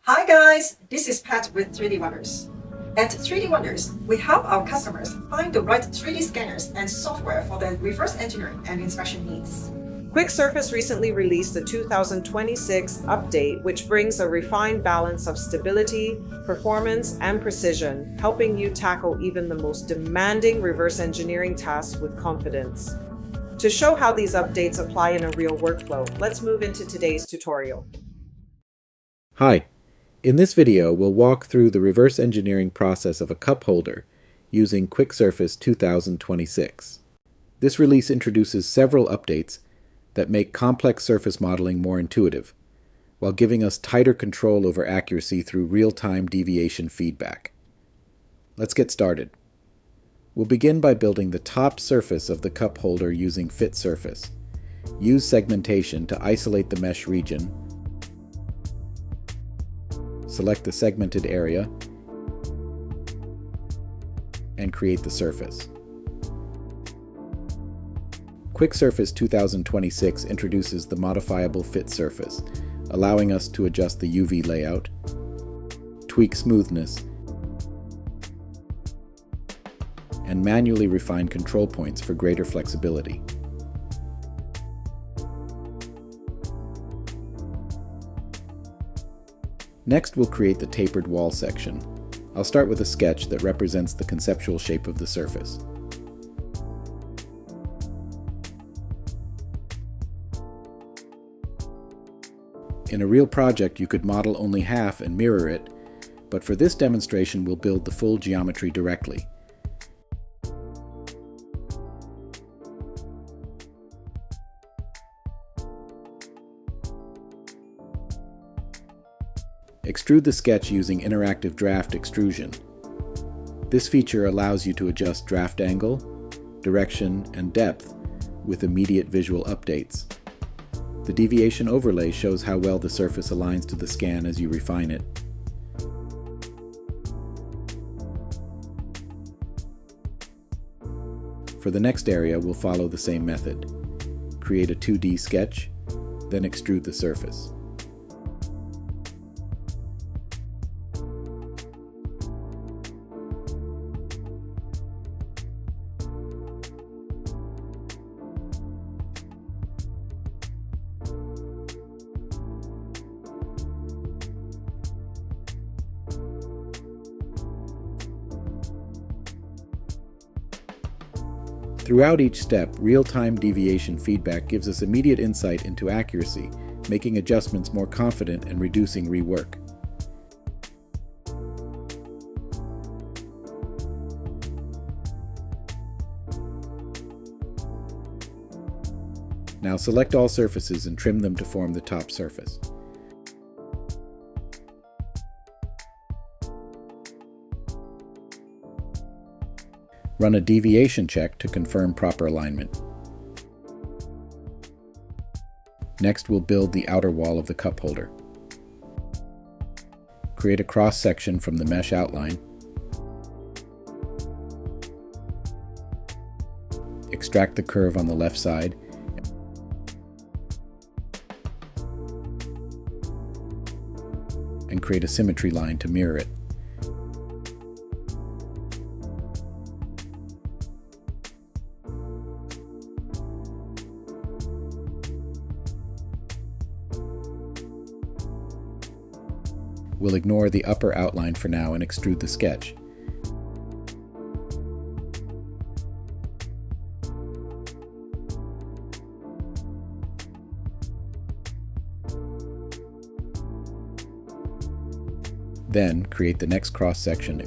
Hi guys, this is Pat with 3D Wonders. At 3D Wonders, we help our customers find the right 3D scanners and software for their reverse engineering and inspection needs. QuickSurface recently released the 2026 update, which brings a refined balance of stability, performance, and precision, helping you tackle even the most demanding reverse engineering tasks with confidence. To show how these updates apply in a real workflow, let's move into today's tutorial. Hi. In this video, we'll walk through the reverse engineering process of a cup holder using QuickSurface 2026. This release introduces several updates that make complex surface modeling more intuitive, while giving us tighter control over accuracy through real-time deviation feedback. Let's get started. We'll begin by building the top surface of the cup holder using Fit Surface. Use segmentation to isolate the mesh region. Select the segmented area and create the surface. QuickSurface 2026 introduces the Modifiable Fit Surface, allowing us to adjust the UV layout, tweak smoothness, and manually refine control points for greater flexibility. Next, we'll create the tapered wall section. I'll start with a sketch that represents the conceptual shape of the surface. In a real project, you could model only half and mirror it, but for this demonstration, we'll build the full geometry directly. Extrude the sketch using interactive draft extrusion. This feature allows you to adjust draft angle, direction, and depth with immediate visual updates. The deviation overlay shows how well the surface aligns to the scan as you refine it. For the next area, we'll follow the same method. Create a 2D sketch, then extrude the surface. Throughout each step, real-time deviation feedback gives us immediate insight into accuracy, making adjustments more confident and reducing rework. Now select all surfaces and trim them to form the top surface. Run a deviation check to confirm proper alignment. Next, we'll build the outer wall of the cup holder. Create a cross-section from the mesh outline. Extract the curve on the left side. And create a symmetry line to mirror it. We'll ignore the upper outline for now and extrude the sketch. Then, create the next cross-section.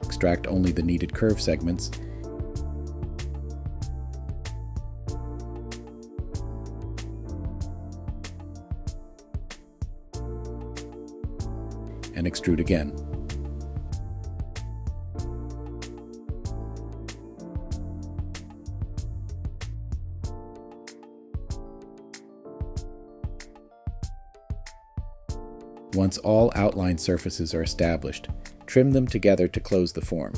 Extract only the needed curve segments. And extrude again. Once all outline surfaces are established, trim them together to close the form.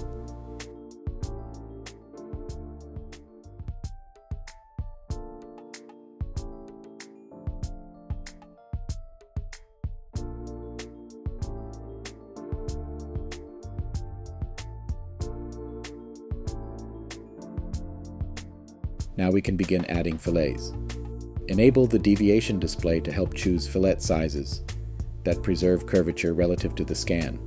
Now we can begin adding fillets. Enable the deviation display to help choose fillet sizes that preserve curvature relative to the scan.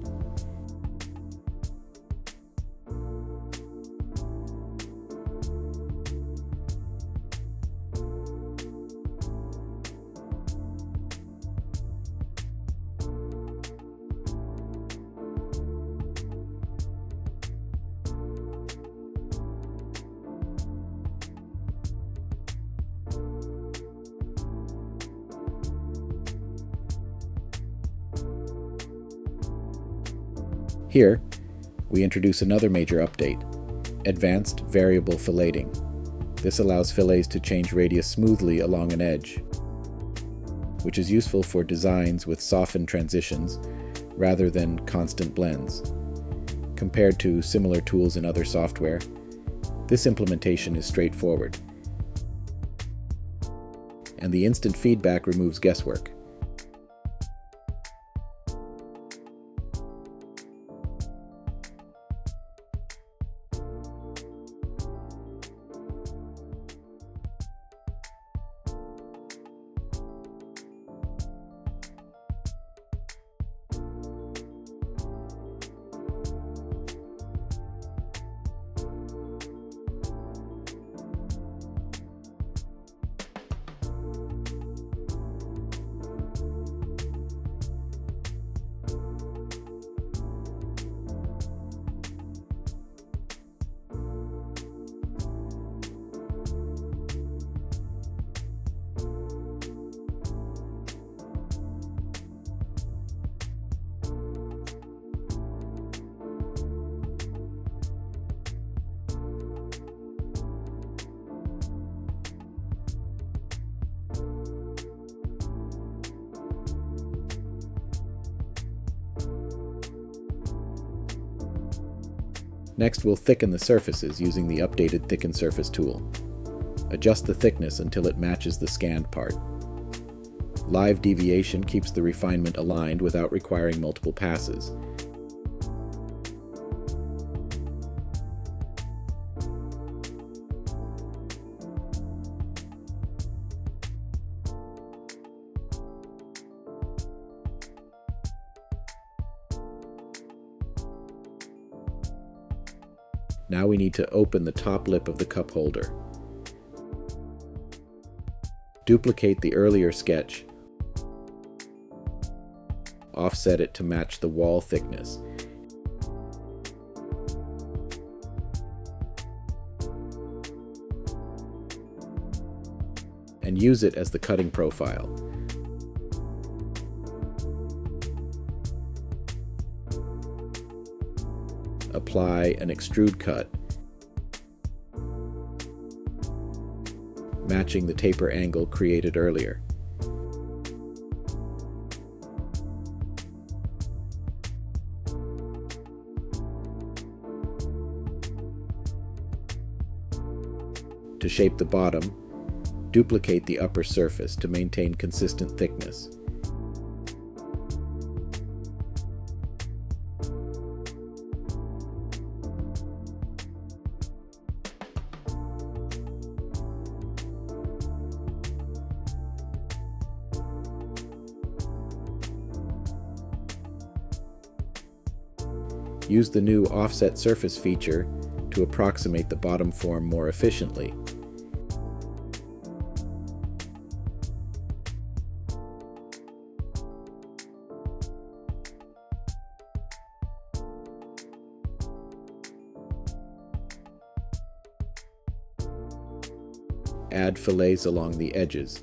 Here, we introduce another major update, Advanced Variable Filleting. This allows fillets to change radius smoothly along an edge, which is useful for designs with softened transitions rather than constant blends. Compared to similar tools in other software, this implementation is straightforward, and the instant feedback removes guesswork. Next, we'll thicken the surfaces using the updated Thicken Surface tool. Adjust the thickness until it matches the scanned part. Live deviation keeps the refinement aligned without requiring multiple passes. Now we need to open the top lip of the cup holder. Duplicate the earlier sketch. Offset it to match the wall thickness. And use it as the cutting profile. Apply an extrude cut, matching the taper angle created earlier. To shape the bottom, duplicate the upper surface to maintain consistent thickness. Use the new Offset Surface feature to approximate the bottom form more efficiently. Add fillets along the edges.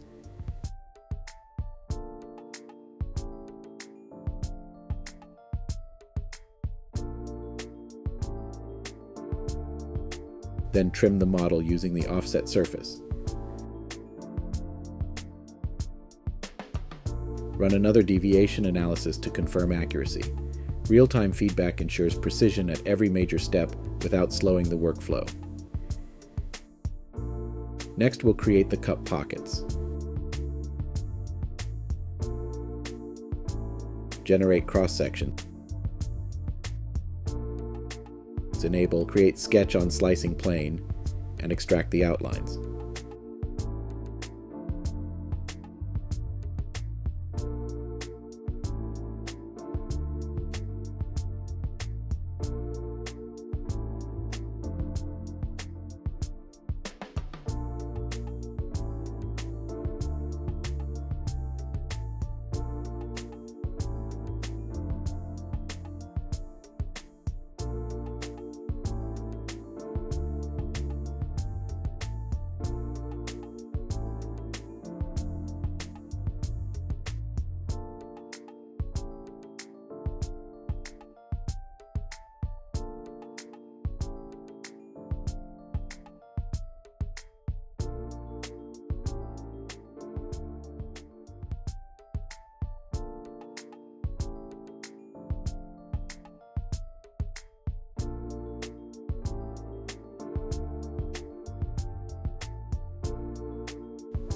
Then trim the model using the offset surface. Run another deviation analysis to confirm accuracy. Real-time feedback ensures precision at every major step without slowing the workflow. Next, we'll create the cup pockets. Generate cross-section. Enable Create Sketch on Slicing Plane and extract the outlines.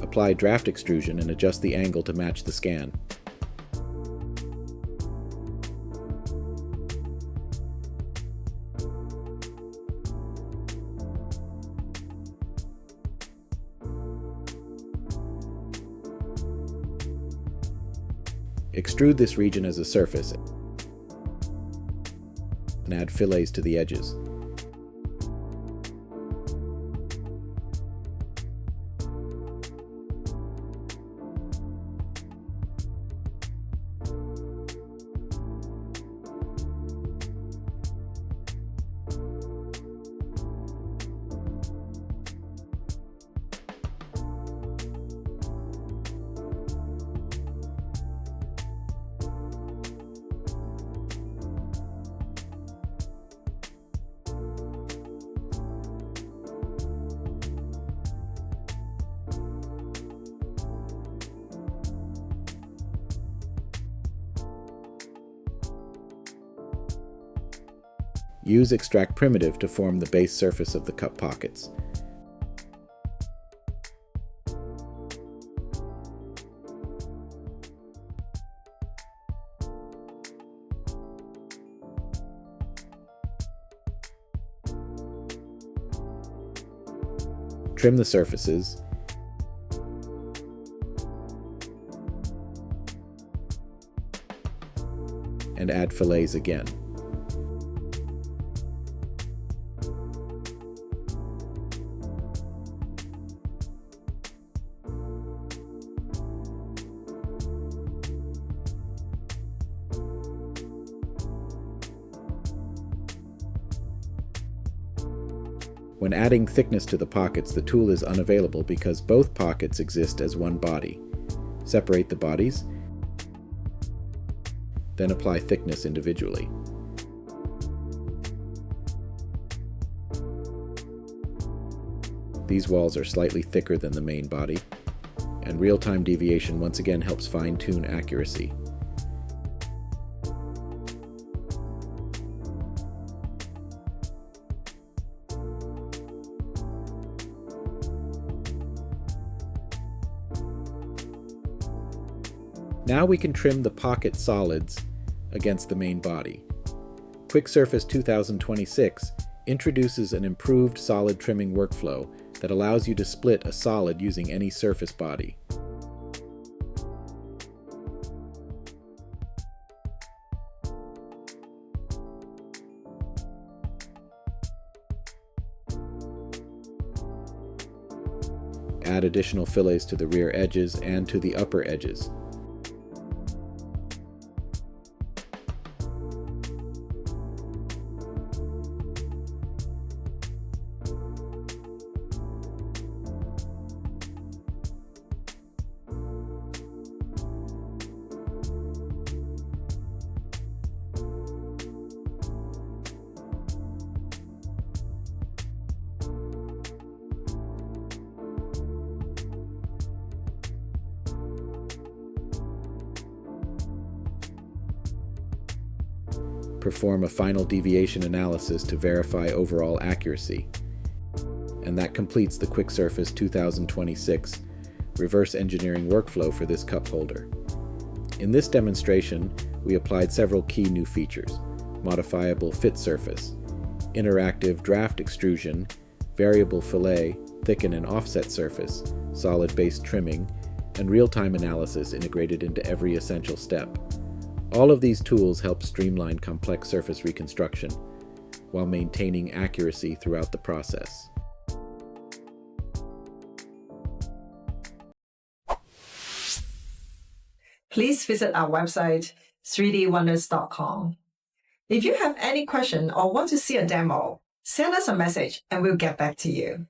Apply draft extrusion and adjust the angle to match the scan. Extrude this region as a surface and add fillets to the edges. Use Extract Primitive to form the base surface of the cup pockets. Trim the surfaces, and add fillets again. When adding thickness to the pockets, the tool is unavailable because both pockets exist as one body. Separate the bodies, then apply thickness individually. These walls are slightly thicker than the main body, and real-time deviation once again helps fine-tune accuracy. Now we can trim the pocket solids against the main body. QuickSurface 2026 introduces an improved solid trimming workflow that allows you to split a solid using any surface body. Add additional fillets to the rear edges and to the upper edges. Perform a final deviation analysis to verify overall accuracy. And that completes the QuickSurface 2026 reverse engineering workflow for this cup holder. In this demonstration, we applied several key new features: Modifiable Fit Surface, interactive draft extrusion, variable fillet, thicken and offset surface, solid base trimming, and real-time analysis integrated into every essential step. All of these tools help streamline complex surface reconstruction while maintaining accuracy throughout the process. Please visit our website 3dwonders.com. If you have any question or want to see a demo, send us a message and we'll get back to you.